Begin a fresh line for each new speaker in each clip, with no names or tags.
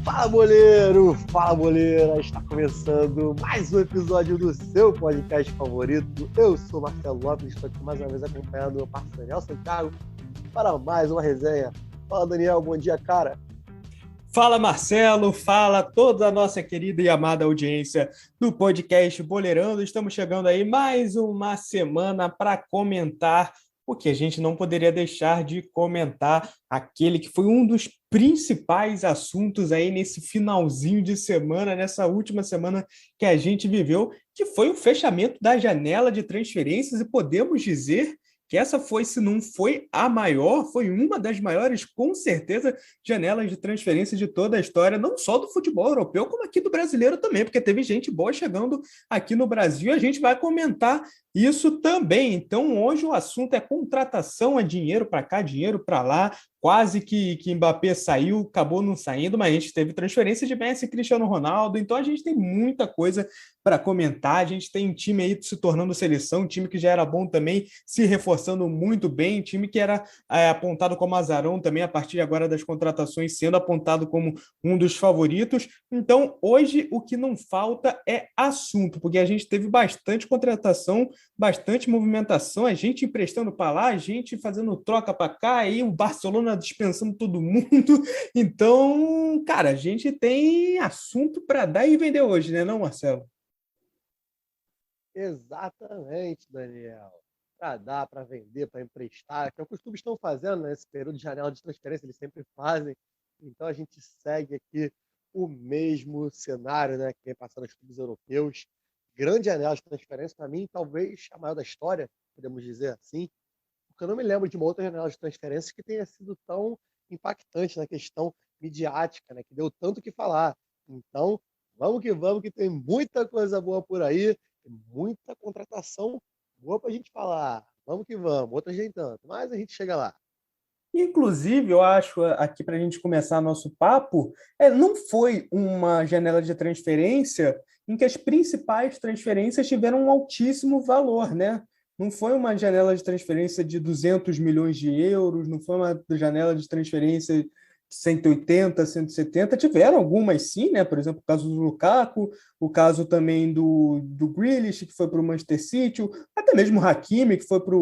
Fala, boleiro! Fala, boleira! Está começando mais um episódio do seu podcast favorito. Eu sou Marcelo Lopes, estou aqui mais uma vez acompanhando o meu parceiro Daniel Santiago para mais uma resenha. Fala, Daniel, bom dia, cara!
Fala, Marcelo, fala toda a nossa querida e amada audiência do podcast Boleirando. Estamos chegando aí mais uma semana para comentar o que a gente não poderia deixar de comentar, aquele que foi um dos principais assuntos aí nesse finalzinho de semana, nessa última semana que a gente viveu, que foi o fechamento da janela de transferências, e podemos dizer que essa foi, se não foi a maior, foi uma das maiores, com certeza, janelas de transferência de toda a história, não só do futebol europeu, como aqui do brasileiro também, porque teve gente boa chegando aqui no Brasil, e a gente vai comentar isso também. Então, hoje o assunto é contratação, é dinheiro para cá, dinheiro para lá. Quase que Mbappé saiu, acabou não saindo, mas a gente teve transferência de Messi e Cristiano Ronaldo, então a gente tem muita coisa para comentar. A gente tem um time aí se tornando seleção, um time que já era bom também, se reforçando muito bem, um time que era apontado como azarão também, a partir agora das contratações, sendo apontado como um dos favoritos. Então, hoje o que não falta é assunto, porque a gente teve bastante contratação, bastante movimentação, a gente emprestando para lá, a gente fazendo troca para cá, aí o Barcelona dispensando todo mundo. Então, cara, a gente tem assunto para dar e vender hoje, né, não, Marcelo?
Exatamente, Daniel. Para dar, para vender, para emprestar, que é o que os clubes estão fazendo nesse período de janela de transferência, eles sempre fazem. Então a gente segue aqui o mesmo cenário, né, que vem passando nos clubes europeus. Grande janela de transferência, para mim, talvez a maior da história, podemos dizer assim, porque eu não me lembro de uma outra janela de transferência que tenha sido tão impactante na questão midiática, né, que deu tanto o que falar. Então, vamos, que tem muita coisa boa por aí, tem muita contratação boa para a gente falar. Vamos que vamos, outras nem tanto, mas a gente chega lá.
Inclusive, eu acho, aqui para a gente começar nosso papo, não foi uma janela de transferência em que as principais transferências tiveram um altíssimo valor, né? Não foi uma janela de transferência de 200 milhões de euros, não foi uma janela de transferência de 180, 170, tiveram algumas sim, né? Por exemplo, o caso do Lukaku, o caso também do Grealish, que foi para o Manchester City, até mesmo o Hakimi, que foi para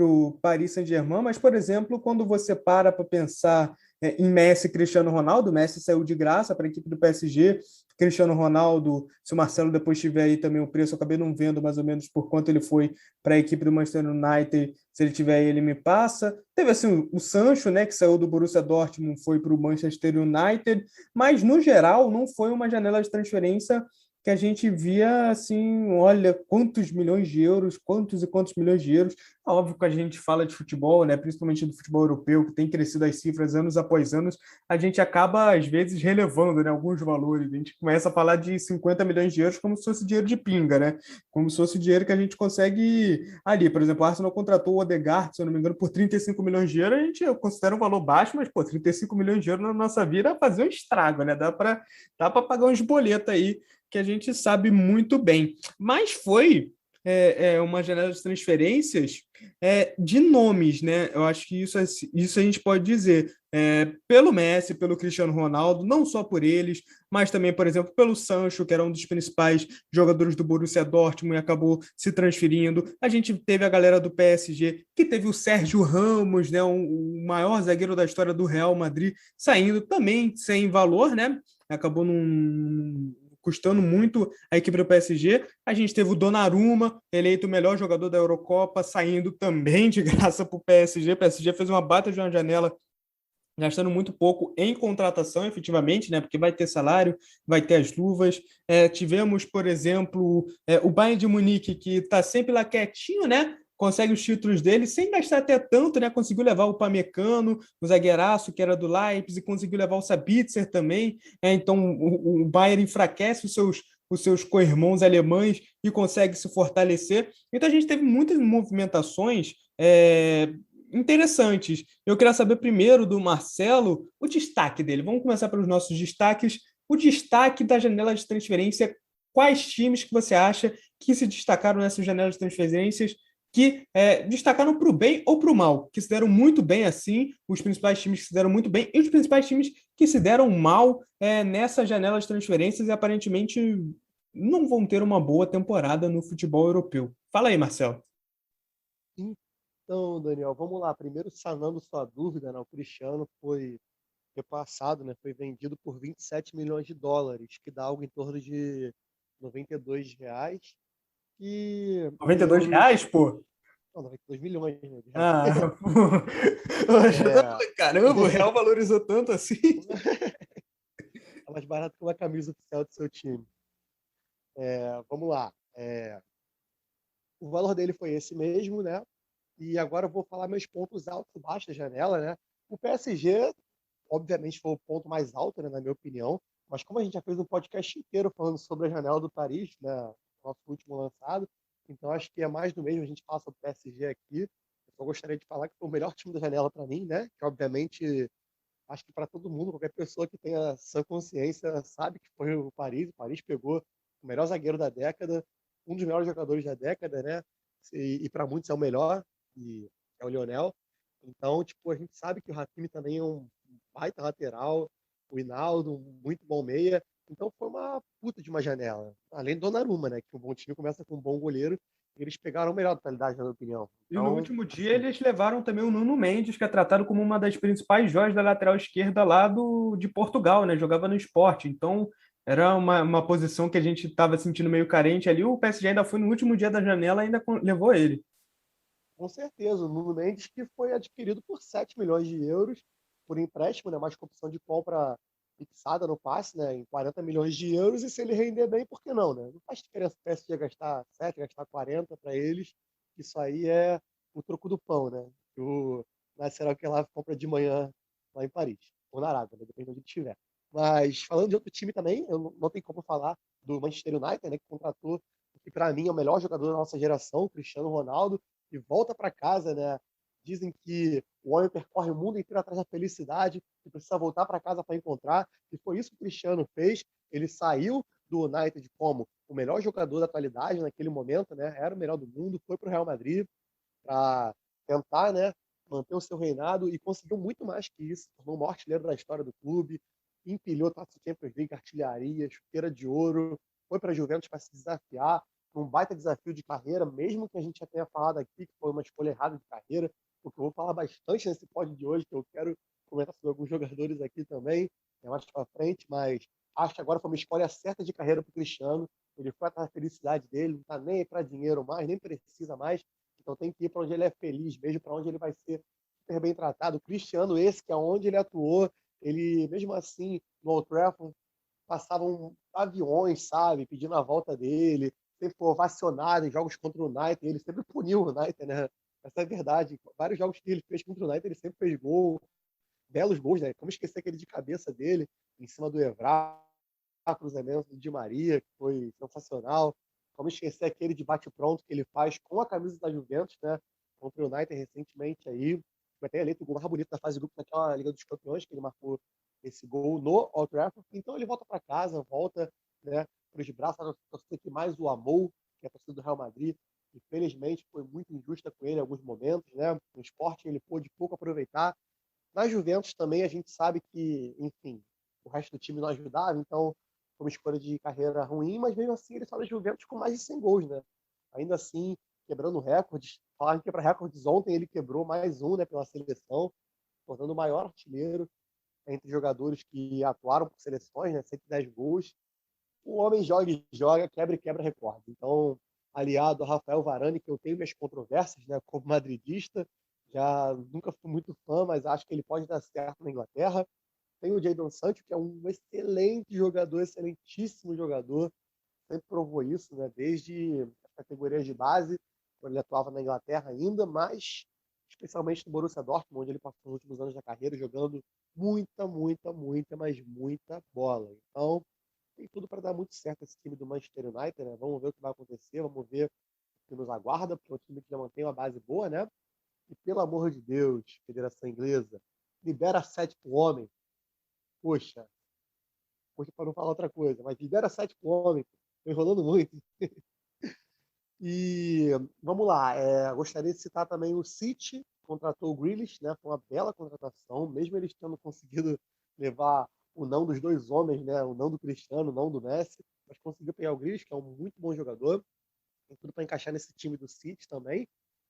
o Paris Saint-Germain, mas, por exemplo, quando você para pensar em Messi e Cristiano Ronaldo, Messi saiu de graça para a equipe do PSG, Cristiano Ronaldo, se o Marcelo depois tiver aí também o preço, eu acabei não vendo mais ou menos por quanto ele foi para a equipe do Manchester United, se ele tiver aí ele me passa. Teve assim o Sancho, né, que saiu do Borussia Dortmund, foi para o Manchester United, mas no geral não foi uma janela de transferência que a gente via assim, olha, quantos milhões de euros, quantos e quantos milhões de euros. Óbvio que a gente fala de futebol, né, principalmente do futebol europeu, que tem crescido as cifras anos após anos, a gente acaba, às vezes, relevando, né, alguns valores. A gente começa a falar de 50 milhões de euros como se fosse dinheiro de pinga, né? Como se fosse dinheiro que a gente consegue ali. Por exemplo, o Arsenal contratou o Odegaard, se eu não me engano, por 35 milhões de euros, a gente considera um valor baixo, mas, pô, 35 milhões de euros na nossa vida fazer um estrago, né? Dá para pagar uns boletos aí que a gente sabe muito bem. Mas foi uma janela de transferências de nomes, né? Eu acho que isso a gente pode dizer. Pelo Messi, pelo Cristiano Ronaldo, não só por eles, mas também, por exemplo, pelo Sancho, que era um dos principais jogadores do Borussia Dortmund e acabou se transferindo. A gente teve a galera do PSG, que teve o Sérgio Ramos, né, o maior zagueiro da história do Real Madrid, saindo também sem valor, né? Acabou custando muito a equipe do PSG. A gente teve o Donnarumma, eleito o melhor jogador da Eurocopa, saindo também de graça para o PSG. O PSG fez uma bata de uma janela, gastando muito pouco em contratação, efetivamente, né? Porque vai ter salário, vai ter as luvas. Tivemos, por exemplo, o Bayern de Munique, que está sempre lá quietinho, né? Consegue os títulos dele sem gastar até tanto, né? Conseguiu levar o Pamecano, o zagueiraço, que era do Leipzig, conseguiu levar o Sabitzer também. Então, o Bayern enfraquece os seus co-irmãos alemães e consegue se fortalecer. Então, a gente teve muitas movimentações interessantes. Eu queria saber primeiro do Marcelo o destaque dele. Vamos começar pelos nossos destaques. O destaque da janela de transferência. Quais times que você acha que se destacaram nessa janela de transferências, que destacaram para o bem ou para o mal, que se deram muito bem assim, os principais times que se deram muito bem, e os principais times que se deram mal nessa janela de transferências e aparentemente não vão ter uma boa temporada no futebol europeu. Fala aí, Marcelo.
Então, Daniel, vamos lá. Primeiro, sanando sua dúvida, né? O Cristiano foi repassado, né? Foi vendido por 27 milhões de dólares, que dá algo em torno de R$ 92. E em
92
euros.
reais, pô?
Não, 92 milhões, né, de reais.
Ah, pô. Eu já tava
É,
falando, caramba, o real valorizou tanto assim.
é mais barato que uma camisa oficial do seu time. Vamos lá. O valor dele foi esse mesmo, né? E agora eu vou falar meus pontos altos e baixos da janela, né? O PSG, obviamente, foi o ponto mais alto, né, na minha opinião. Mas como a gente já fez um podcast inteiro falando sobre a janela do Paris, né? Nosso último lançado, então acho que é mais do mesmo a gente falar sobre o PSG aqui. Eu só gostaria de falar que foi o melhor time da janela para mim, né? Que obviamente acho que para todo mundo, qualquer pessoa que tenha sã consciência sabe que foi o Paris. O Paris pegou o melhor zagueiro da década, um dos melhores jogadores da década, né? E para muitos é o melhor, e é o Lionel. Então, tipo, a gente sabe que o Hakimi também é um baita lateral, o Hinaldo, um muito bom meia. Então foi uma puta de uma janela. Além do Donnarumma, né? Que um bom time começa com um bom goleiro. Eles pegaram o melhor da qualidade, na minha opinião.
E no
Então,
último dia
assim,
eles levaram também o Nuno Mendes, que é tratado como uma das principais joias da lateral esquerda lá de Portugal, né? Jogava no Sport. Então era uma posição que a gente estava sentindo meio carente ali. O PSG ainda foi no último dia da janela e ainda levou ele.
com certeza, o Nuno Mendes que foi adquirido por 7 milhões de euros por empréstimo, né, mais com opção de compra fixada no passe, né, em 40 milhões de euros, e se ele render bem, por que não, né? Não faz diferença o PSG gastar 7, gastar 40 para eles, isso aí é o troco do pão, né? O Nasser que lá compra de manhã lá em Paris, ou na Arábia, né, depende de onde estiver. Mas falando de outro time também, eu não tenho como falar do Manchester United, né, que contratou o que para mim é o melhor jogador da nossa geração, Cristiano Ronaldo, e volta para casa, né? Dizem que o homem percorre o mundo inteiro atrás da felicidade e precisa voltar para casa para encontrar. E foi isso que o Cristiano fez. Ele saiu do United como o melhor jogador da atualidade naquele momento, né? Era o melhor do mundo, foi para o Real Madrid para tentar, né, manter o seu reinado e conseguiu muito mais que isso. Tornou o maior artilheiro da história do clube, empilhou taça de Champions League, artilharia, chuteira de ouro, foi para a Juventus para se desafiar, um baita desafio de carreira, mesmo que a gente já tenha falado aqui que foi uma escolha errada de carreira, porque eu vou falar bastante nesse pódio de hoje, que eu quero comentar sobre alguns jogadores aqui também, mais para frente, mas acho que agora foi uma escolha certa de carreira para o Cristiano. Ele foi atrás da felicidade dele, não está nem para dinheiro mais, nem precisa mais. Então tem que ir para onde ele é feliz, mesmo para onde ele vai ser super bem tratado. O Cristiano, esse que é onde ele atuou, ele mesmo assim no Old Trafford passavam aviões, sabe, pedindo a volta dele, sempre foi ovacionado em jogos contra o United, ele sempre puniu o United, né? Essa é a verdade. Vários jogos que ele fez contra o United, ele sempre fez gol, belos gols, né? Como esquecer aquele de cabeça dele, em cima do Evra, cruzamento do Di Maria, que foi sensacional. Como esquecer aquele de bate-pronto que ele faz com a camisa da Juventus, né? Contra o United recentemente aí. Foi até eleito o gol mais bonito da fase de grupo daquela Liga dos Campeões, que ele marcou esse gol no Old Trafford. Então ele volta para casa, volta, né, para os braços da torcida que mais o amou, que é a torcida do Real Madrid. Infelizmente foi muito injusta com ele em alguns momentos, né? No esporte ele pôde pouco aproveitar. Na Juventus também a gente sabe que, enfim, o resto do time não ajudava, então foi uma escolha de carreira ruim, mas mesmo assim ele saiu da Juventus com mais de 100 gols, né? Ainda assim, quebrando recordes. Falar em quebrar recordes, ontem ele quebrou mais um, né, pela seleção, tornando o maior artilheiro entre jogadores que atuaram por seleções, né, 110 gols. O homem joga e joga, quebra e quebra recorde. Então, aliado a Rafael Varane, que eu tenho minhas controvérsias, né, como madridista, já nunca fui muito fã, mas acho que ele pode dar certo na Inglaterra. Tem o Jadon Sancho, que é um excelente jogador, excelentíssimo jogador, sempre provou isso, né, desde as categorias de base, quando ele atuava na Inglaterra ainda, mas especialmente no Borussia Dortmund, onde ele passou os últimos anos da carreira jogando muita, muita, muita, mas muita bola. Então, tem tudo para dar muito certo esse time do Manchester United, né? Vamos ver o que vai acontecer, vamos ver o que nos aguarda, porque é um time que já mantém uma base boa, né? E pelo amor de Deus, Federação Inglesa, libera 7 pro homem. Poxa, poxa, para não falar outra coisa, mas libera 7 pro homem. Tô enrolando muito. E vamos lá, gostaria de citar também o City, contratou o Grealish, né? Foi uma bela contratação, mesmo eles tendo conseguido levar o não dos dois homens, né? O não do Cristiano, o não do Messi, mas conseguiu pegar o Grealish, que é um muito bom jogador, tem tudo para encaixar nesse time do City também.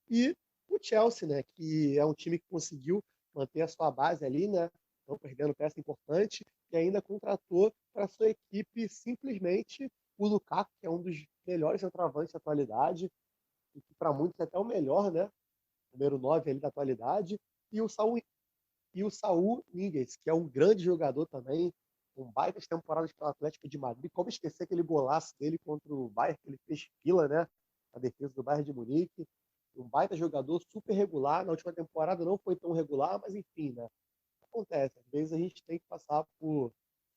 E o Chelsea, né? Que é um time que conseguiu manter a sua base ali, né? Não perdendo peça importante, e ainda contratou para sua equipe simplesmente o Lukaku, que é um dos melhores centroavantes da atualidade, e que para muitos é até o melhor, né? Número 9 ali da atualidade, e o Saúl Ñíguez, que é um grande jogador também, um baita de temporadas pelo Atlético de Madrid. Como esquecer aquele golaço dele contra o Bayern, que ele fez fila, né? A defesa do Bayern de Munique. Um baita jogador, super regular. Na última temporada não foi tão regular, mas enfim, né? Acontece. Às vezes a gente tem que passar por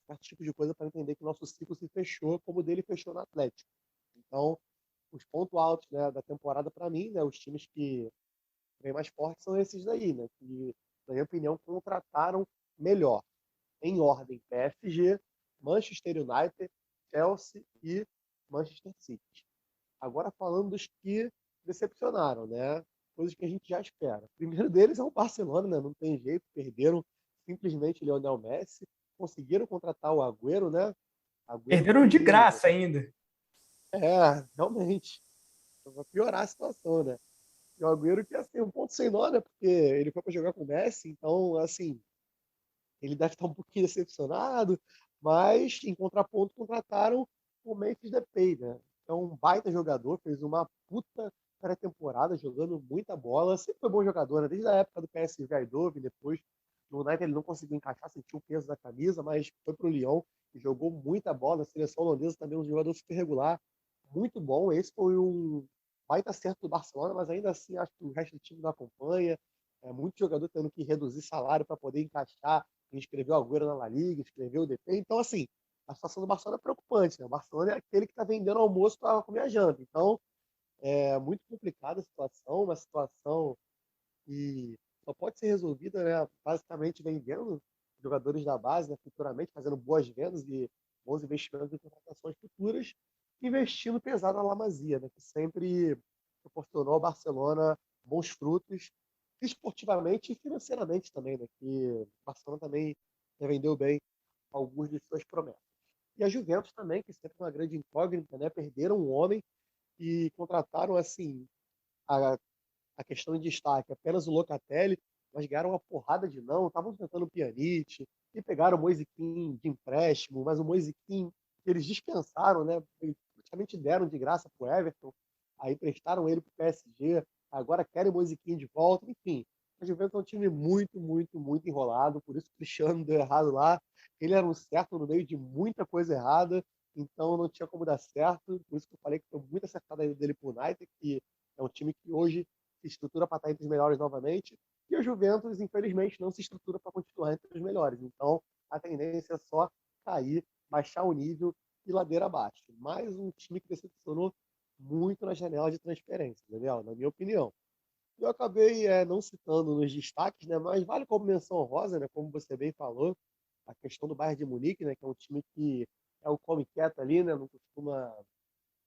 certo tipo de coisa para entender que o nosso ciclo se fechou, como o dele fechou no Atlético. Então, os pontos altos, né, da temporada para mim, né, os times que vêm mais fortes são esses daí, né, que, na minha opinião, contrataram melhor, em ordem: PSG, Manchester United, Chelsea e Manchester City. Agora falando dos que decepcionaram, né, coisas que a gente já espera. O primeiro deles é o Barcelona, né, não tem jeito, perderam simplesmente Lionel Messi, conseguiram contratar o Agüero, né, Agüero
Perderam de
que,
graça ainda.
realmente, vai piorar a situação, né? E o Agüero que, assim, um ponto sem nó, né? Porque ele foi para jogar com o Messi, então, assim, ele deve estar um pouquinho decepcionado, mas, em contraponto, contrataram o Memphis Depay, né? É um baita jogador, fez uma puta pré-temporada, jogando muita bola, sempre foi bom jogador, né? Desde a época do PSV Eindhoven, depois no United ele não conseguiu encaixar, sentiu o peso da camisa, mas foi pro Lyon e jogou muita bola. A seleção holandesa também é um jogador super regular, muito bom. Esse foi um baita acerto do Barcelona, mas ainda assim acho que o resto do time não acompanha. É muito jogador tendo que reduzir salário para poder encaixar. Ele escreveu o Agüero na La Liga, escreveu o DP. Então, assim, a situação do Barcelona é preocupante, né? O Barcelona é aquele que está vendendo almoço para comer a janta. Então, é muito complicada a situação, uma situação que só pode ser resolvida, né, basicamente vendendo jogadores da base, né, futuramente, fazendo boas vendas e bons investimentos em contratações futuras, investindo pesado na La Masia, né, que sempre proporcionou ao Barcelona bons frutos, esportivamente e financeiramente também, né, que o Barcelona também vendeu bem alguns de suas promessas. E a Juventus também, que sempre é uma grande incógnita, né, perderam um homem e contrataram, assim, a a questão de destaque apenas o Locatelli, mas ganharam uma porrada de não, estavam tentando o Pjanic, e pegaram o Moise Kean de empréstimo, mas o Moise Kean eles dispensaram, né? Praticamente deram de graça para o Everton, aí prestaram ele para o PSG, agora querem o Moise Kean de volta, enfim. A Juventus é um time muito, muito, muito enrolado, por isso o Cristiano deu errado lá. Ele era um certo no meio de muita coisa errada, então não tinha como dar certo. Por isso que eu falei que foi muito acertado a ida dele para o United, que é um time que hoje se estrutura para estar entre os melhores novamente, e o Juventus, infelizmente, não se estrutura para continuar entre os melhores. Então, a tendência é só cair, baixar o nível e ladeira abaixo. Mais um time que decepcionou muito na janela de transferência, Daniel, na minha opinião. Eu acabei não citando nos destaques, né, mas vale como menção honrosa, né, como você bem falou, a questão do Bayern de Munique, né, que é um time que é o come quieto ali, né, não costuma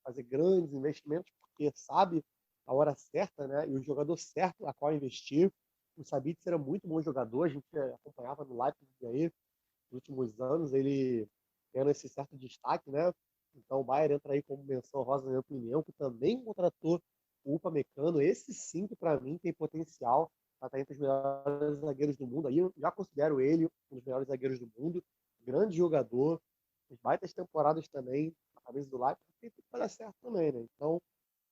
fazer grandes investimentos, porque sabe a hora certa, né? E o jogador certo a qual investir. O Sabitzer era muito bom jogador, a gente acompanhava no Leipzig aí nos últimos anos, ele tendo esse certo destaque, né? Então o Bayern entra aí como menção rosa, na minha opinião, que também contratou o Upamecano. Esse sim que para mim tem potencial para estar entre os melhores zagueiros do mundo. Aí eu já considero ele um dos melhores zagueiros do mundo. Grande jogador, fez baitas temporadas também, a camisa do Leipzig, tem tudo para dar certo também, né? Então,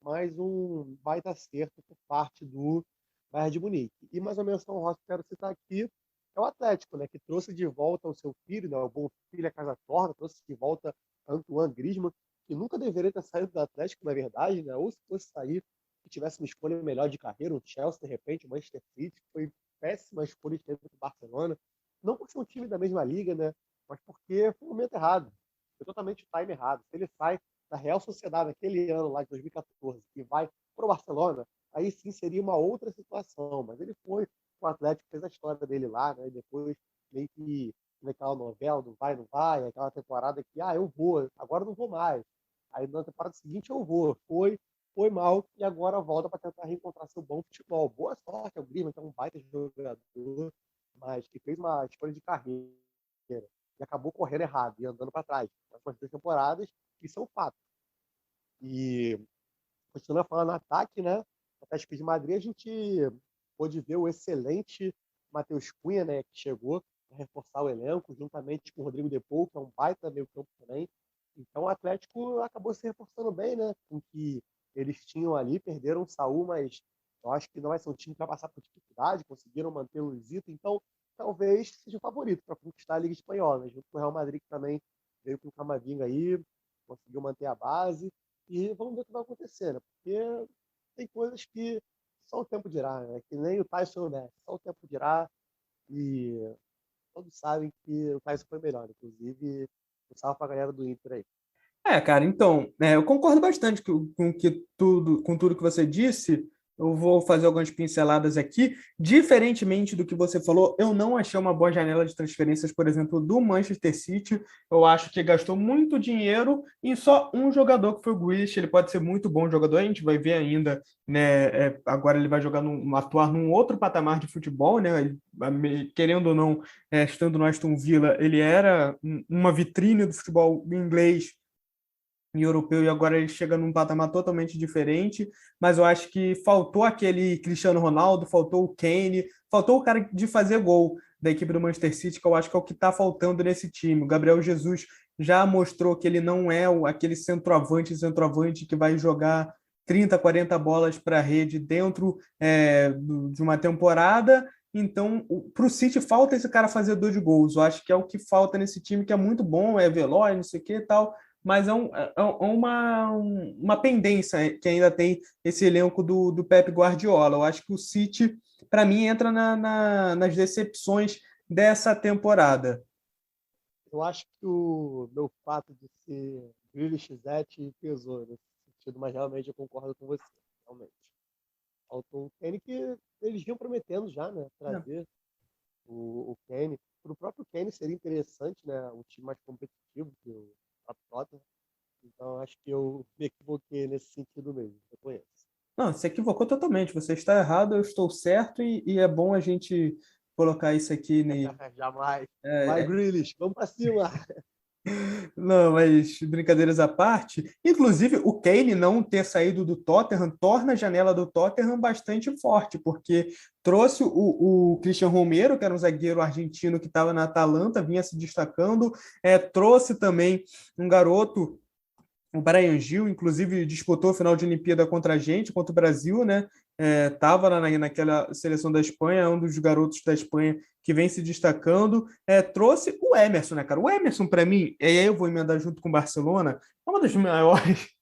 mais um baita acerto por parte do Bayern de Munique. E mais uma menção honrosa que eu quero citar aqui é o Atlético, né, que trouxe de volta o seu filho, né, o bom filho a casa torna, trouxe de volta Antoine Griezmann, que nunca deveria ter saído do Atlético, na verdade, né, ou se fosse sair, que tivesse uma escolha melhor de carreira, um Chelsea, de repente, o Manchester City, foi péssima escolha de tempo do Barcelona, não por ser um time da mesma liga, né, mas porque foi o momento errado, foi totalmente o time errado. Se ele sai da Real Sociedade naquele ano lá de 2014 e vai para o Barcelona, aí sim seria uma outra situação. Mas ele foi, o Atlético fez a história dele lá, né? E depois meio que naquela novela do vai, não vai, aquela temporada que, eu vou, agora não vou mais. Aí na temporada seguinte eu vou. Foi mal e agora volta para tentar reencontrar seu bom futebol. Boa sorte ao Griezmann, que é um baita jogador, mas que fez uma escolha de carreira. e acabou correndo errado e andando para trás. Nas últimas 2 temporadas, isso é um fato. E continuando falando no ataque, né? No Atlético de Madrid, a gente pôde ver o excelente Matheus Cunha, né? Que chegou para reforçar o elenco, juntamente com o Rodrigo De Paul, que é um baita meio-campo também. Então o Atlético acabou se reforçando bem, né? Com o que eles tinham ali, perderam o Saúl, mas eu acho que não vai ser um time para passar por dificuldade, conseguiram manter o Luizito, então talvez seja o favorito para conquistar a Liga Espanhola, né? Junto com o Real Madrid, que também veio com o Camavinga aí, conseguiu manter a base. E vamos ver o que vai acontecer, né? Porque tem coisas que só o tempo dirá, né? Que nem o Tyson e o Messi, só o tempo dirá. E todos sabem que o Tyson foi melhor, inclusive um salve pra galera do Inter aí.
Cara, então, eu concordo bastante com tudo que você disse. Eu vou fazer algumas pinceladas aqui. Diferentemente do que você falou, eu não achei uma boa janela de transferências, por exemplo, do Manchester City. Eu acho que gastou muito dinheiro em só um jogador, que foi o Grealish. Ele pode ser muito bom jogador, a gente vai ver ainda, né? Agora ele vai atuar num outro patamar de futebol, né? Querendo ou não, estando no Aston Villa, ele era uma vitrine do futebol inglês e europeu, e agora ele chega num patamar totalmente diferente, mas eu acho que faltou aquele Cristiano Ronaldo, faltou o Kane, faltou o cara de fazer gol da equipe do Manchester City, que eu acho que é o que está faltando nesse time. O Gabriel Jesus já mostrou que ele não é aquele centroavante que vai jogar 30, 40 bolas para a rede dentro de uma temporada. Então, para o City falta esse cara fazedor de gols. Eu acho que é o que falta nesse time, que é muito bom, é veloz, não sei o que e tal, mas uma pendência que ainda tem esse elenco do Pep Guardiola. Eu acho que o City, para mim, entra nas decepções dessa temporada.
Eu acho que o meu fato de ser Grealish Zete pesou nesse sentido, mas realmente eu concordo com você, realmente. Faltou o Kane que eles vinham prometendo já, né? Trazer o Kane. Para o próprio Kane seria interessante, né? Um time mais competitivo que o próprio Tottenham. Então acho que eu me equivoquei nesse sentido mesmo. Eu conheço.
Não, você equivocou totalmente. Você está errado, eu estou certo, e é bom a gente colocar isso aqui.
Jamais. Vai,
É,
Grealish, vamos para cima.
Não, mas brincadeiras à parte, inclusive o Kane não ter saído do Tottenham torna a janela do Tottenham bastante forte, porque trouxe o Christian Romero, que era um zagueiro argentino que estava na Atalanta, vinha se destacando, trouxe também um garoto, o Bryan Gil, inclusive disputou a final de Olimpíada contra a gente, contra o Brasil, né? Estava naquela seleção da Espanha, é um dos garotos da Espanha que vem se destacando. Trouxe o Emerson, né, cara? O Emerson, para mim, e aí eu vou emendar junto com o Barcelona, é uma das maiores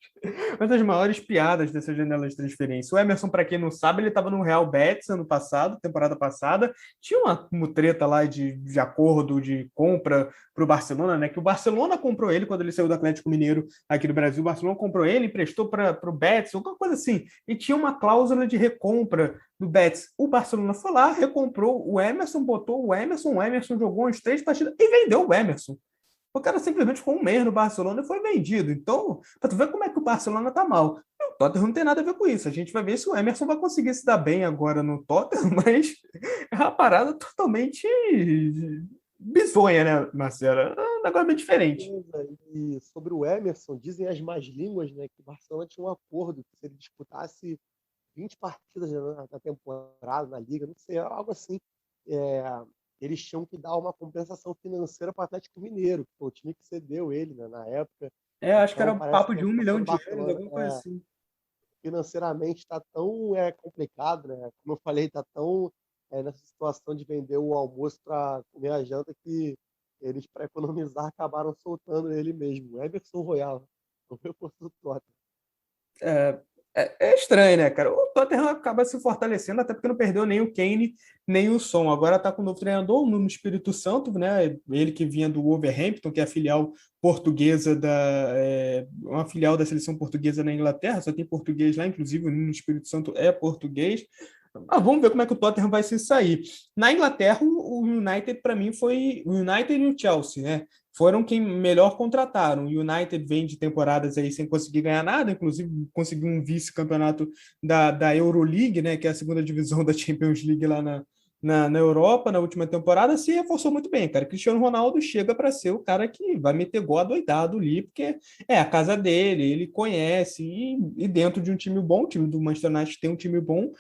uma das maiores piadas dessa janela de transferência. O Emerson, para quem não sabe, ele estava no Real Betis ano passado, temporada passada. Tinha uma treta lá de acordo de compra para o Barcelona, né? Que o Barcelona comprou ele quando ele saiu do Atlético Mineiro aqui do Brasil. O Barcelona comprou ele, emprestou para o Betis, alguma coisa assim. E tinha uma cláusula de recompra do Betis. O Barcelona foi lá, recomprou o Emerson, botou o Emerson jogou umas 3 partidas e vendeu o Emerson. O cara simplesmente ficou um mês no Barcelona e foi vendido. Então, para tu ver como é que o Barcelona tá mal. E o Tottenham não tem nada a ver com isso. A gente vai ver se o Emerson vai conseguir se dar bem agora no Tottenham, mas é uma parada totalmente bizonha, né, Marcelo? É um negócio bem diferente.
E sobre o Emerson, dizem as más línguas, né, que o Barcelona tinha um acordo que se ele disputasse 20 partidas na temporada, na liga, não sei, algo assim, é, eles tinham que dar uma compensação financeira para o Atlético Mineiro, que foi o time que cedeu ele, né, na época.
Acho que era
Então,
um
parece
papo
que
de
a
1 milhão
situação do
de euros,
Barcelona
alguma coisa assim.
financeiramente está tão complicado, né? Como eu falei, está tão nessa situação de vender o almoço para comer a janta que eles, para economizar, acabaram soltando ele mesmo. O Emerson Royal, o reforço do Tottenham.
É, é estranho, né, cara? O Tottenham acaba se fortalecendo, até porque não perdeu nem o Kane, nem o Son. Agora tá com o novo treinador, no Espírito Santo, né? Ele que vinha do Wolverhampton, que é a filial portuguesa uma filial da seleção portuguesa na Inglaterra, só tem português lá, inclusive no Espírito Santo é português. Vamos ver como é que o Tottenham vai se sair. Na Inglaterra, o United, para mim, foi o United e o Chelsea, né? Foram quem melhor contrataram. O United vem de temporadas aí sem conseguir ganhar nada, inclusive conseguiu um vice-campeonato da Euroleague, né? Que é a segunda divisão da Champions League lá na Europa, na última temporada, se reforçou muito bem, cara. Cristiano Ronaldo chega para ser o cara que vai meter gol adoidado ali, porque é a casa dele, ele conhece, e dentro de um time bom, o time do Manchester United tem um time bom,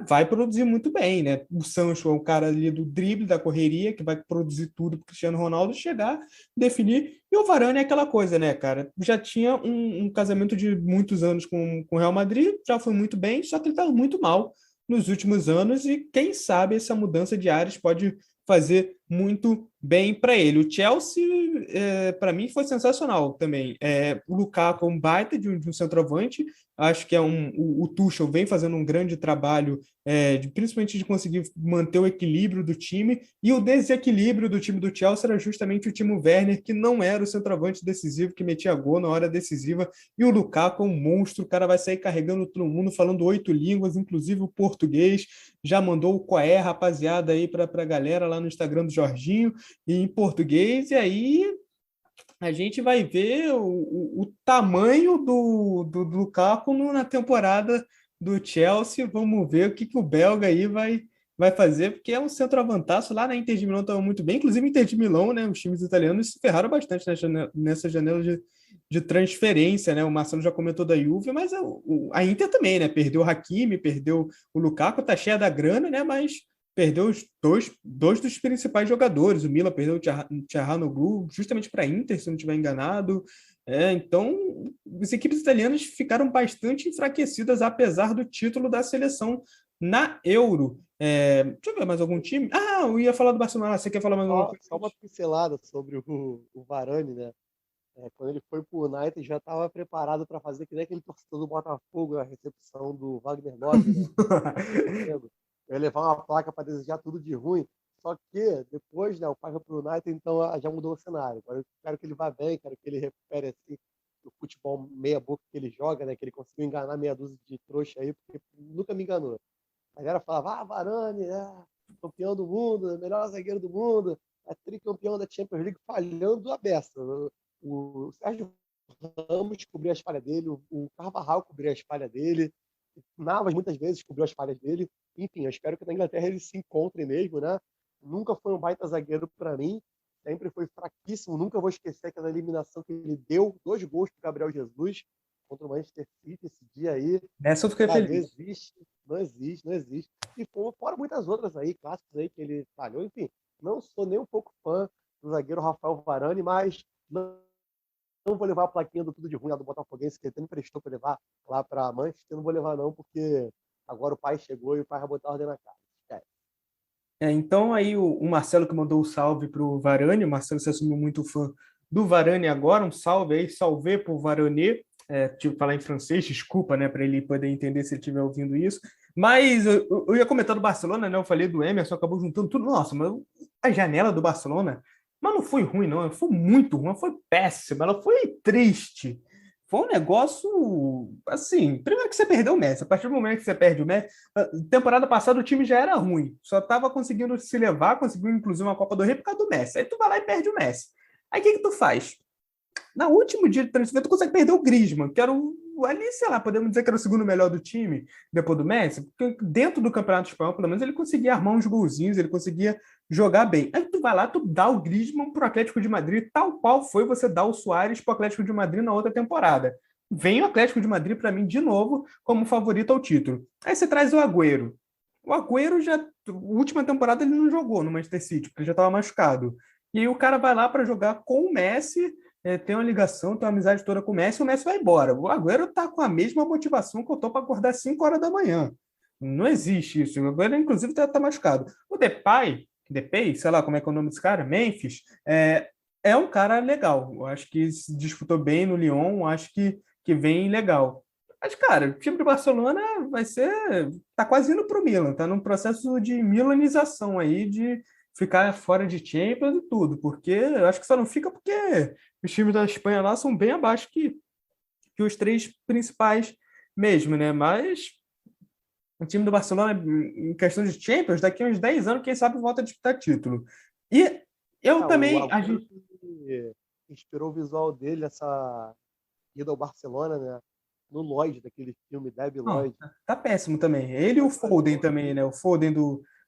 vai produzir muito bem, né? O Sancho é o cara ali do drible, da correria, que vai produzir tudo para o Cristiano Ronaldo chegar, definir. E o Varane é aquela coisa, né, cara? Já tinha um casamento de muitos anos com o Real Madrid, já foi muito bem, só que ele estava muito mal nos últimos anos e quem sabe essa mudança de áreas pode fazer muito bem para ele. O Chelsea, para mim, foi sensacional também. O Lukaku é um baita de um centroavante, acho que o Tuchel vem fazendo um grande trabalho, principalmente de conseguir manter o equilíbrio do time, e o desequilíbrio do time do Chelsea era justamente o Timo Werner, que não era o centroavante decisivo, que metia gol na hora decisiva, e o Lukaku é um monstro, o cara vai sair carregando todo mundo, falando 8 línguas, inclusive o português, já mandou o qual rapaziada, aí para a galera lá no Instagram do Jorginho, e em português, e aí a gente vai ver o tamanho do Lukaku na temporada do Chelsea. Vamos ver o que o belga aí vai fazer, porque é um centroavanço. Lá na Inter de Milão estava muito bem, inclusive Inter de Milão, né? Os times italianos se ferraram bastante nessa janela de transferência, né? O Marcelo já comentou da Juve, mas a Inter também, né? Perdeu o Hakimi, perdeu o Lukaku, tá cheia da grana, né? Mas perdeu os dois dos principais jogadores. O Milan perdeu o Çalhanoğlu justamente para a Inter, se não estiver enganado. Então, as equipes italianas ficaram bastante enfraquecidas, apesar do título da seleção na Euro. Deixa eu ver mais algum time. Ah, eu ia falar do Barcelona. Você quer falar mais alguma coisa?
Só uma pincelada sobre o Varane, né? Quando ele foi pro United, já estava preparado para fazer que nem aquele torcedor do Botafogo na recepção do Wagner Love, né? Eu ia levar uma placa para desejar tudo de ruim. Só que depois, né, o pai foi pro United, então já mudou o cenário. Agora eu quero que ele vá bem, quero que ele recupere assim, o futebol meia-boca que ele joga, né? Que ele conseguiu enganar meia dúzia de trouxa aí, porque nunca me enganou. A galera falava, Varane, campeão do mundo, melhor zagueiro do mundo, é tricampeão da Champions League, falhando a beça. O Sérgio Ramos cobriu as falhas dele, o Carvajal cobriu as falhas dele, o Navas muitas vezes cobriu as falhas dele. Enfim, eu espero que na Inglaterra ele se encontre mesmo, né? Nunca foi um baita zagueiro para mim, sempre foi fraquíssimo. Nunca vou esquecer aquela eliminação que ele deu 2 gols para Gabriel Jesus contra o Manchester City esse dia aí.
Nessa eu fiquei
Cara,
feliz.
não existe, não existe. E fora muitas outras aí, clássicos aí que ele falhou. Enfim, não sou nem um pouco fã do zagueiro Rafael Varane, mas não vou levar a plaquinha do tudo de ruim lá do Botafoguense, que ele até me emprestou para levar lá para Manchester. Não vou levar não, porque agora o pai chegou e o pai vai botar ordem na casa.
Então aí o Marcelo que mandou o salve para o Varane, o Marcelo se assumiu muito fã do Varane agora, um salve aí, salve para o Varane, tive que falar em francês, desculpa, né, para ele poder entender se ele estiver ouvindo isso, mas eu ia comentar do Barcelona, né, eu falei do Emerson, acabou juntando tudo, nossa, mas a janela do Barcelona, mas não foi ruim não, ela foi muito ruim, ela foi péssima, ela foi triste, foi um negócio, assim, primeiro que você perdeu o Messi, a partir do momento que você perde o Messi, temporada passada o time já era ruim, só estava conseguindo se levar, conseguiu inclusive uma Copa do Rei por causa do Messi. Aí tu vai lá e perde o Messi. Aí o que tu faz? Na último dia de transferência, tu consegue perder o Griezmann, que era ali, sei lá, podemos dizer que era o segundo melhor do time, depois do Messi, porque dentro do Campeonato Espanhol, pelo menos, ele conseguia armar uns golzinhos, ele conseguia jogar bem. Aí tu vai lá, tu dá o Griezmann pro Atlético de Madrid, tal qual foi você dar o Suárez pro Atlético de Madrid na outra temporada. Vem o Atlético de Madrid para mim de novo como favorito ao título. Aí você traz o Agüero. O Agüero já, última temporada ele não jogou no Manchester City, porque ele já estava machucado. E aí o cara vai lá para jogar com o Messi, tem uma ligação, tem uma amizade toda com o Messi vai embora. O Agüero tá com a mesma motivação que eu tô para acordar 5 horas da manhã. Não existe isso. O Agüero, inclusive, tá machucado. O Depay, sei lá como é que é o nome desse cara, Memphis, é um cara legal. Eu acho que se disputou bem no Lyon, acho que vem legal. Mas, cara, o time do Barcelona vai ser. Tá quase indo pro Milan, tá num processo de milanização aí, de ficar fora de Champions e tudo, porque eu acho que só não fica porque os times da Espanha lá são bem abaixo que os 3 principais mesmo, né? Mas o time do Barcelona, em questão de Champions, daqui a uns 10 anos, quem sabe volta a disputar título. E eu
O
também.
Agüero que inspirou o visual dele, essa ida ao Barcelona, né? No Lloyd, daquele filme Debi
Não,
Lloyd.
tá péssimo também. Ele e o Foden também, né? O Foden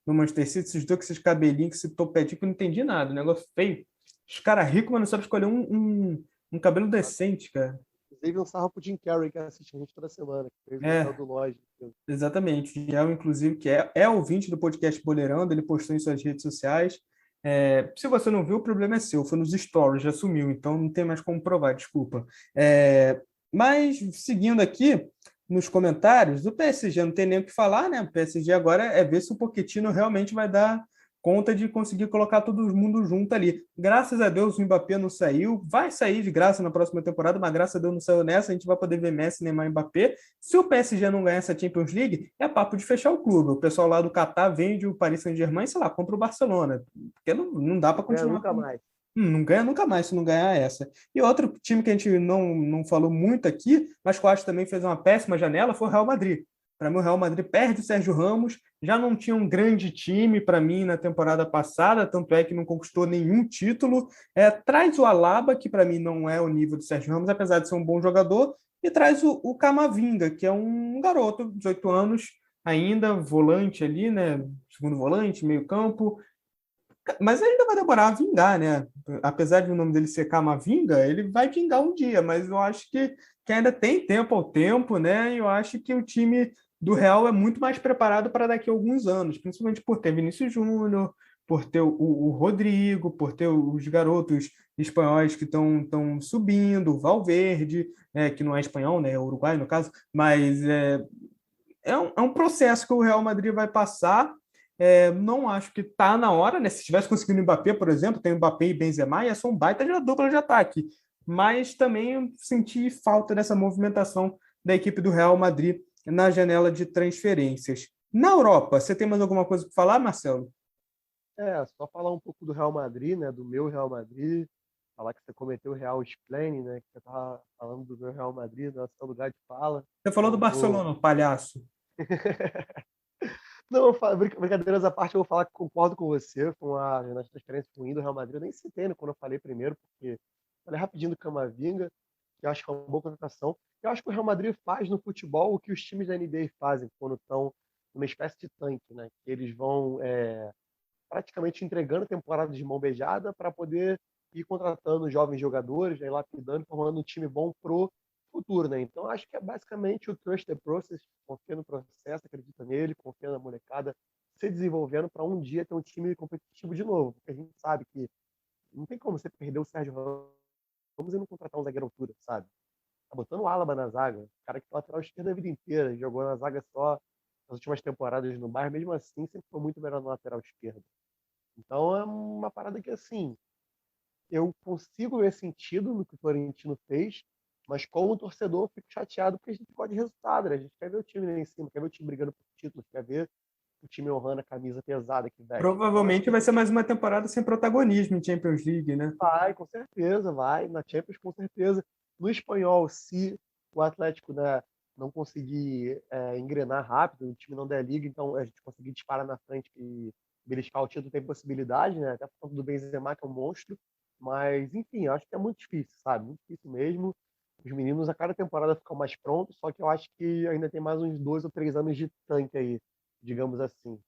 no Manchester City, esses dois com esses cabelinhos, com esse topetinho, que eu não entendi nada, um negócio feio. Os caras ricos, mas não sabem escolher um cabelo decente, cara.
Inclusive um sarro pro Jim Carrey, que assiste a gente toda semana, que fez o papel
É,
do Lodge.
exatamente. O Giel, inclusive, que é ouvinte do podcast Boleirando, ele postou em suas redes sociais. Se você não viu, o problema é seu. Foi nos stories, já sumiu, então não tem mais como provar, desculpa. Mas, seguindo aqui, nos comentários, do PSG não tem nem o que falar, né? O PSG agora é ver se o Pochettino realmente vai dar conta de conseguir colocar todo mundo junto ali. Graças a Deus o Mbappé não saiu, vai sair de graça na próxima temporada, mas graças a Deus não saiu nessa, a gente vai poder ver Messi, Neymar e Mbappé. Se o PSG não ganhar essa Champions League, é papo de fechar o clube. O pessoal lá do Catar vende o Paris Saint-Germain, sei lá, compra o Barcelona, porque não dá para continuar.
Nunca mais.
Não ganha nunca mais se não ganhar essa. E outro time que a gente não falou muito aqui, mas que eu acho que também fez uma péssima janela, foi o Real Madrid. Para mim, o Real Madrid perde o Sérgio Ramos, já não tinha um grande time para mim na temporada passada, tanto é que não conquistou nenhum título. Traz o Alaba, que para mim não é o nível do Sérgio Ramos, apesar de ser um bom jogador, e traz o Camavinga, que é um garoto, 18 anos, ainda volante ali, né? Segundo volante, meio campo. Mas ainda vai demorar a vingar, né? Apesar de o nome dele ser Camavinga, ele vai vingar um dia, mas eu acho que ainda tem tempo ao tempo, né? E eu acho que o time do Real é muito mais preparado para daqui a alguns anos, principalmente por ter Vinícius Júnior, por ter o Rodrigo, por ter os garotos espanhóis que estão subindo, o Valverde, que não é espanhol, né? É uruguai, no caso, mas é um processo que o Real Madrid vai passar. Não acho que está na hora, né? Se tivesse conseguido o Mbappé, por exemplo, tem o Mbappé e Benzema, ia ser um baita de dupla de ataque. Mas também senti falta dessa movimentação da equipe do Real Madrid na janela de transferências. Na Europa, você tem mais alguma coisa para falar, Marcelo?
Só falar um pouco do Real Madrid, né? Do meu Real Madrid. Falar que você cometeu o Real Explain, né? Que você estava falando do meu Real Madrid, do seu lugar de fala.
Você falou do Barcelona, palhaço.
Não, brincadeiras à parte, eu vou falar que concordo com você. Foi uma janela de transferência ruim do Real Madrid. Eu nem citei quando eu falei primeiro, porque falei rapidinho do Camavinga, que eu acho que é uma boa contratação. Eu acho que o Real Madrid faz no futebol o que os times da NBA fazem quando estão numa espécie de tanque, né? Que eles vão praticamente entregando temporada de mão beijada para poder ir contratando jovens jogadores, né, lapidando, formando um time bom pro futuro, né? Então acho que é basicamente o trust the process, confia no processo, acredita nele, confia na molecada, se desenvolvendo para um dia ter um time competitivo de novo, porque a gente sabe que não tem como você perder o Sérgio Ramos e não contratar um zagueiro à altura, sabe? Tá botando o Alaba na zaga, o cara que foi lateral esquerda a vida inteira, jogou na zaga só nas últimas temporadas no Bayern, mesmo assim sempre foi muito melhor na lateral esquerda. Então é uma parada que, assim, eu consigo ver sentido no que o Florentino fez, mas como torcedor eu fico chateado porque a gente gosta de resultado, né? A gente quer ver o time lá em cima, quer ver o time brigando por títulos, quer ver o time honrando a camisa pesada que veste.
Provavelmente vai ser mais uma temporada sem protagonismo em Champions League, né?
Vai, com certeza, vai. Na Champions, com certeza. No espanhol, se o Atlético, né, não conseguir engrenar rápido, o time não der liga, então a gente conseguir disparar na frente e beliscar o título tem possibilidade, né? Até por conta do Benzema, que é um monstro. Mas, enfim, eu acho que é muito difícil, sabe? Muito difícil mesmo. Os meninos a cada temporada ficam mais prontos, só que eu acho que ainda tem mais uns 2 ou 3 anos de tanque aí, digamos assim.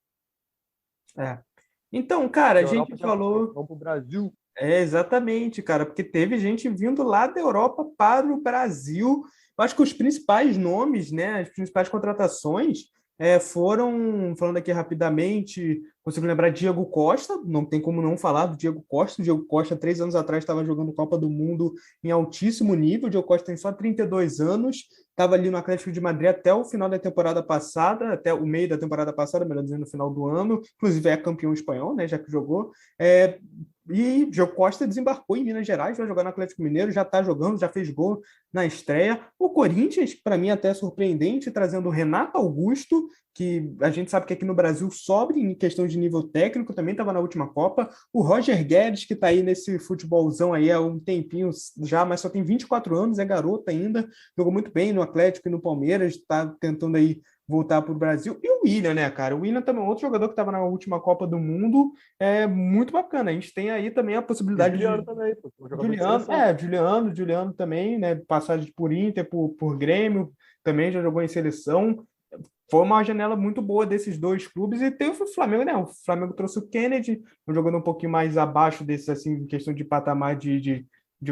Então, cara, a
Na
gente
Europa já foi,
falou.
vamos pro Brasil.
Exatamente, cara, porque teve gente vindo lá da Europa para o Brasil. Eu acho que os principais nomes, né, as principais contratações foram, falando aqui rapidamente, consigo lembrar Diego Costa, não tem como não falar do Diego Costa. O Diego Costa, 3 anos atrás, estava jogando Copa do Mundo em altíssimo nível. O Diego Costa tem só 32 anos, estava ali no Atlético de Madrid até o final da temporada passada, até o meio da temporada passada, melhor dizendo, no final do ano. Inclusive é campeão espanhol, né, já que jogou. E Diego Costa desembarcou em Minas Gerais, vai jogar no Atlético Mineiro, já está jogando, já fez gol na estreia. O Corinthians, para mim, até surpreendente, trazendo o Renato Augusto, que a gente sabe que aqui no Brasil sobra em questão de nível técnico, também estava na última Copa. O Roger Guedes, que está aí nesse futebolzão aí há um tempinho já, mas só tem 24 anos, é garoto ainda, jogou muito bem no Atlético e no Palmeiras, está tentando aí voltar para o Brasil. E o William, né, cara? O William também é outro jogador que estava na última Copa do Mundo, muito bacana. A gente tem aí também a possibilidade
E Juliano também, pô, um jogador de seleção.
Juliano também, né? Passagem por Inter, por Grêmio, também já jogou em seleção. foi uma janela muito boa desses dois clubes, e teve o Flamengo, né? O Flamengo trouxe o Kennedy, um jogador um pouquinho mais abaixo desses, assim, em questão de patamar de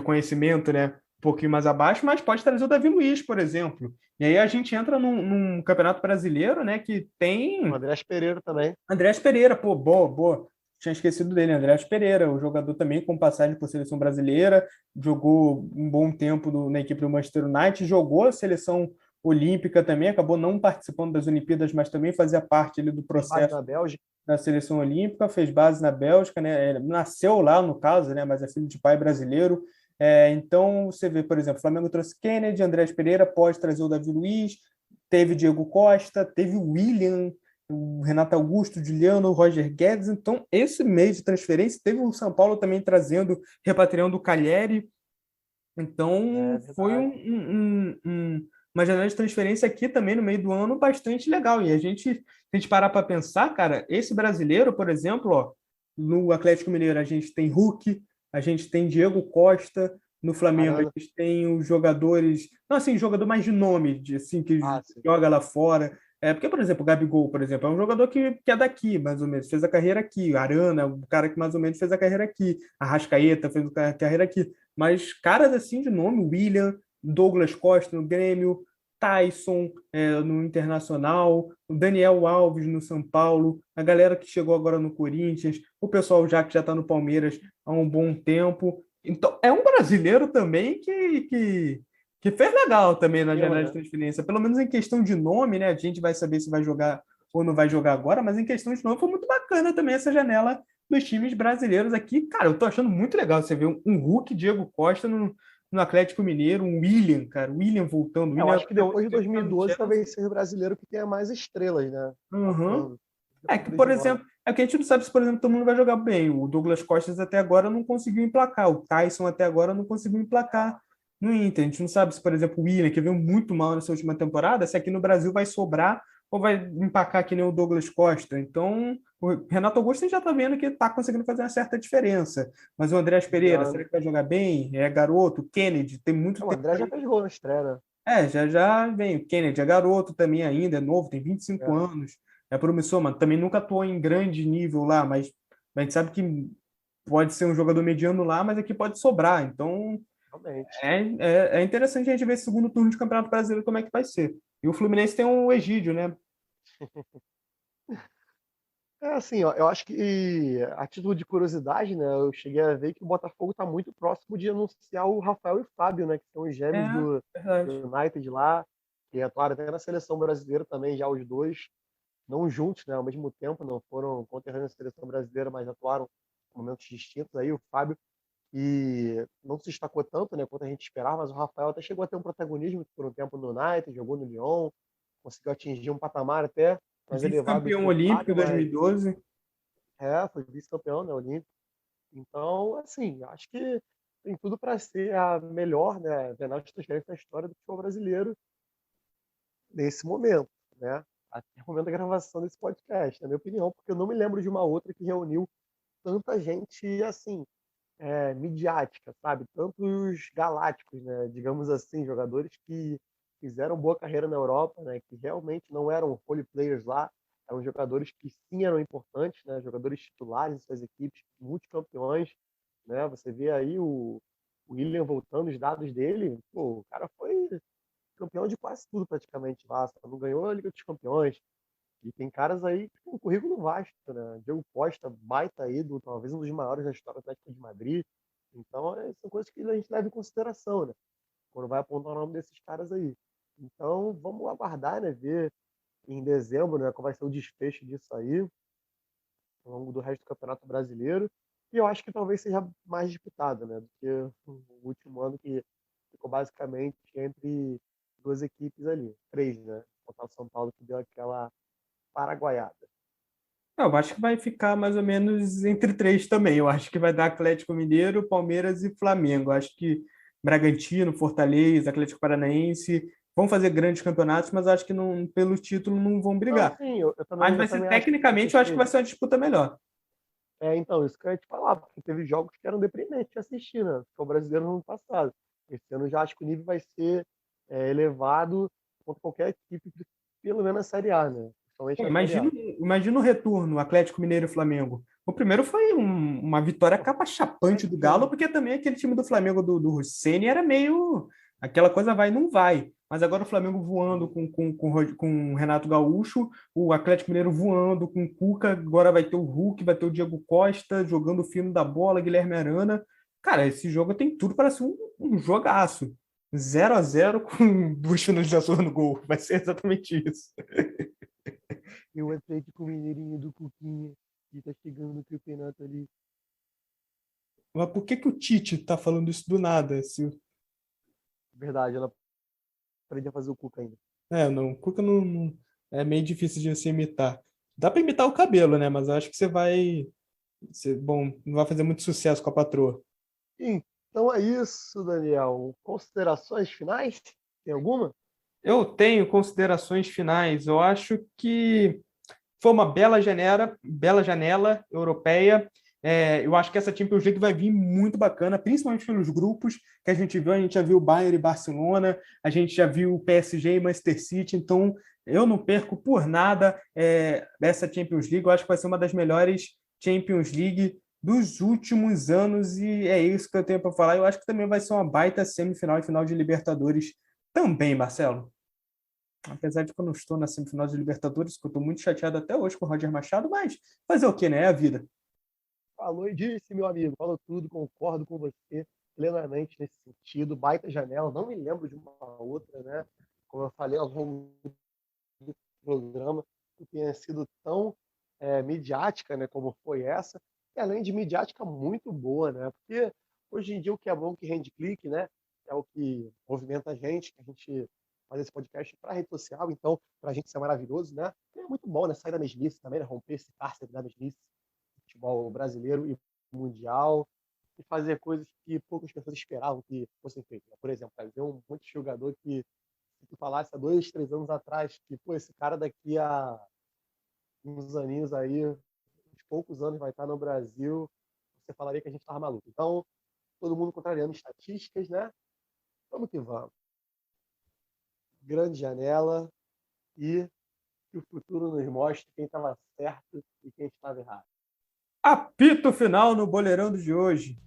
conhecimento, né? Um pouquinho mais abaixo, mas pode trazer o Davi Luiz, por exemplo. E aí a gente entra num campeonato brasileiro, né? Que
O
tem
Andrés Pereira também.
Andrés Pereira, pô, boa, boa. Tinha esquecido dele, Andrés Pereira, o jogador também com passagem por seleção brasileira, jogou um bom tempo na equipe do Manchester United, jogou a seleção olímpica também, acabou não participando das Olimpíadas, mas também fazia parte ali do
Fez base
processo
na Bélgica.
da seleção olímpica, fez base na Bélgica, né? Nasceu lá, no caso, né? Mas é filho de pai brasileiro. Então, você vê, por exemplo, o Flamengo trouxe Kennedy, Andrés Pereira, pode trazer o Davi Luiz, teve Diego Costa, teve o William, o Renato Augusto, Juliano, o Roger Guedes. Então, esse mês de transferência, teve o São Paulo também trazendo, repatriando o Calheri. Então,
É
foi
verdade.
uma janela de transferência aqui também no meio do ano bastante legal. E se a gente parar para pensar, cara, esse brasileiro, por exemplo, ó, no Atlético Mineiro a gente tem Hulk, a gente tem Diego Costa, no Flamengo a
Arana.
gente tem os jogadores, não assim, jogador mais de nome, assim, que
Ah, sim.
joga lá fora. Porque, por exemplo, o Gabigol, por exemplo, é um jogador que é daqui, mais ou menos, fez a carreira aqui. Arana, o cara que mais ou menos fez a carreira aqui. Arrascaeta fez a carreira aqui. Mas caras assim de nome, William, Douglas Costa no Grêmio, Tyson no Internacional, o Daniel Alves no São Paulo, a galera que chegou agora no Corinthians, o pessoal já que já está no Palmeiras há um bom tempo. Então, é um brasileiro também que fez legal também na
Eu,
janela de
né?
transferência, pelo menos em questão de nome, né? A gente vai saber se vai jogar ou não vai jogar agora, mas em questão de nome foi muito bacana também essa janela dos times brasileiros aqui. Cara, eu tô achando muito legal você ver um Hulk, Diego Costa no Atlético Mineiro, um William, cara, o William voltando. O
Eu
William
acho que
até hoje
depois de
tá no
2012 talvez
Chelsea.
seja o brasileiro que tenha mais estrelas, né?
Uhum.
Atuando.
É
Depois
que,
de
por
2009.
exemplo, é que a gente não sabe se, por exemplo, todo mundo vai jogar bem. O Douglas Costa até agora não conseguiu emplacar. O Tyson até agora não conseguiu emplacar no Inter. A gente não sabe se, por exemplo, o William, que veio muito mal nessa última temporada, se aqui no Brasil vai sobrar ou vai empacar que nem o Douglas Costa. Então, o Renato Augusto já está vendo que está conseguindo fazer uma certa diferença. Mas o Andrés Pereira, será
Juliano.
que vai jogar bem? É garoto. O Kennedy, tem muito
O
tempo
André já
aí.
fez gol na estreia, né?
Já vem. O Kennedy é garoto também ainda, é novo, tem 25
É,
anos, é promissor, mano. Também nunca atuou em grande nível lá, mas a gente sabe que pode ser um jogador mediano lá, mas aqui pode sobrar. Então
realmente.
é interessante a gente ver esse segundo turno de Campeonato Brasileiro como é que vai ser. E o Fluminense tem o Egídio, né?
É assim, ó, eu acho que, a título de curiosidade, né, eu cheguei a ver que o Botafogo está muito próximo de anunciar o Rafael e o Fábio, né, que são os
É,
gêmeos
verdade.
do United lá, que atuaram até na seleção brasileira também, já os dois, não juntos, né, ao mesmo tempo, não foram conterrâneos da seleção brasileira, mas atuaram em momentos distintos aí, o Fábio, e não se destacou tanto, né, quanto a gente esperava, mas o Rafael até chegou a ter um protagonismo por um tempo no United, jogou no Lyon, conseguiu atingir um patamar até mais elevado do
Vice-campeão
que o
olímpico em
Fábio, mas
2012.
foi vice-campeão, né, olímpico. Então, assim, acho que tem tudo para ser a melhor, né, janela de transferência da história do futebol brasileiro nesse momento, né? Até o momento da gravação desse podcast, na minha opinião, porque eu não me lembro de uma outra que reuniu tanta gente, assim, midiática, sabe? Tantos galácticos, né? Digamos assim, jogadores que fizeram boa carreira na Europa, né? Que realmente não eram role players lá, eram jogadores que sim eram importantes, né? Jogadores titulares em suas equipes, multicampeões, né? Você vê aí o William voltando os dados dele, pô, o cara foi campeão de quase tudo praticamente lá, só não ganhou a Liga dos Campeões. E tem caras aí com um currículo vasto, né? Diego Costa, baita ídolo, talvez um dos maiores da história do Atlético de Madrid. Então, são coisas que a gente leva em consideração, né? Quando vai apontar o nome desses caras aí. Então, vamos aguardar, né? Ver em dezembro, né? Qual vai ser o desfecho disso aí, ao longo do resto do Campeonato Brasileiro. E eu acho que talvez seja mais disputado, né? Do que o último ano que ficou basicamente entre duas equipes ali. Três, né? Contar o São Paulo que deu aquela paraguaiada.
Eu acho que vai ficar mais ou menos entre três também. Eu acho que vai dar Atlético Mineiro, Palmeiras e Flamengo. Eu acho que Bragantino, Fortaleza, Atlético Paranaense vão fazer grandes campeonatos, mas acho que não, pelo título não vão
Não,
brigar.
sim,
Mas
eu
vai ser,
também acho que vai ser
tecnicamente, eu acho que vai
três.
ser uma disputa melhor.
Então, isso que eu ia te falar, porque teve jogos que eram deprimentes de assistir, né? O brasileiro no ano passado. Esse ano eu já acho que o nível vai ser elevado contra qualquer equipe, pelo menos a Série A, né?
Imagina o retorno, Atlético Mineiro e Flamengo. O primeiro foi uma vitória capa-chapante do Galo, porque também aquele time do Flamengo do Ceni era meio aquela coisa vai, não vai. Mas agora o Flamengo voando com o Renato Gaúcho, o Atlético Mineiro voando com o Cuca, agora vai ter o Hulk, vai ter o Diego Costa jogando o fino da bola, Guilherme Arana. Cara, esse jogo tem tudo para ser um jogaço. 0-0 com 2 finalizações no gol. Vai ser exatamente isso.
E o Atlético Mineirinho do Cuquinha, que tá chegando no campeonato ali.
Mas por que o Tite tá falando isso do nada?
Verdade, ela aprende a fazer o Cuca ainda.
Não, o Cuca não é meio difícil de se imitar. Dá para imitar o cabelo, né? Mas eu acho que você vai... não vai fazer muito sucesso com a patroa.
Então é isso, Daniel. Considerações finais? Tem alguma?
Eu tenho considerações finais. Eu acho que foi uma bela janela europeia. Eu acho que essa Champions League vai vir muito bacana, principalmente pelos grupos que a gente viu. A gente já viu Bayern e Barcelona, a gente já viu PSG e Manchester City. Então, eu não perco por nada dessa Champions League. Eu acho que vai ser uma das melhores Champions League dos últimos anos e é isso que eu tenho para falar. Eu acho que também vai ser uma baita semifinal e final de Libertadores também, Marcelo. Apesar de que eu não estou na semifinal de Libertadores, que eu estou muito chateado até hoje com o Roger Machado, mas fazer o quê, né? É a vida.
Falou e disse, meu amigo. Falou tudo, concordo com você plenamente nesse sentido. Baita janela, não me lembro de uma outra, né? Como eu falei ao longo do programa, que tenha sido tão midiática, né, como foi essa, e além de midiática muito boa, né? Porque hoje em dia o que é bom que rende clique, né? É o que movimenta a gente fazer esse podcast para a rede social, então para a gente isso é maravilhoso, né? E é muito bom, né? Sair da mesmice também, né? Romper esse cárcere da mesmice, futebol brasileiro e mundial, e fazer coisas que poucas pessoas esperavam que fossem feitas. Por exemplo, ver um monte de jogador que, se tu falasse há 2, 3 anos atrás, que esse cara daqui a uns aninhos aí, uns poucos anos vai estar no Brasil, você falaria que a gente estava maluco. Então, todo mundo contrariando estatísticas, né? Vamos que vamos. Grande janela e que o futuro nos mostre quem estava certo e quem estava errado.
Apito final no Boleirão de hoje.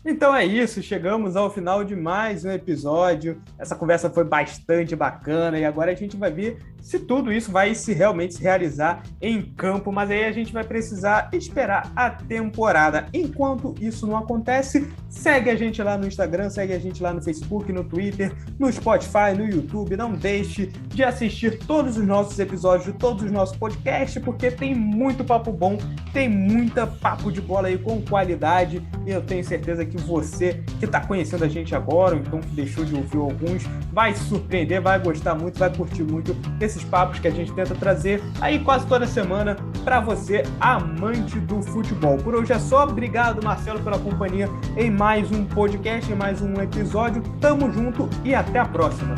Então é isso, chegamos ao final de mais um episódio. Essa conversa foi bastante bacana e agora a gente vai ver se tudo isso vai realmente se realizar em campo, mas aí a gente vai precisar esperar a temporada. Enquanto isso não acontece, segue a gente lá no Instagram, segue a gente lá no Facebook, no Twitter, no Spotify, no YouTube. Não deixe de assistir todos os nossos episódios de todos os nossos podcasts, porque tem muito papo bom, tem muita papo de bola aí com qualidade e eu tenho certeza que você que está conhecendo a gente agora, ou então que deixou de ouvir alguns, vai se surpreender, vai gostar muito, vai curtir muito esses papos que a gente tenta trazer aí quase toda semana para você, amante do futebol. Por hoje é só. Obrigado, Marcelo, pela companhia em mais um podcast, em mais um episódio. Tamo junto e até a próxima.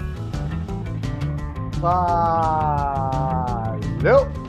Valeu!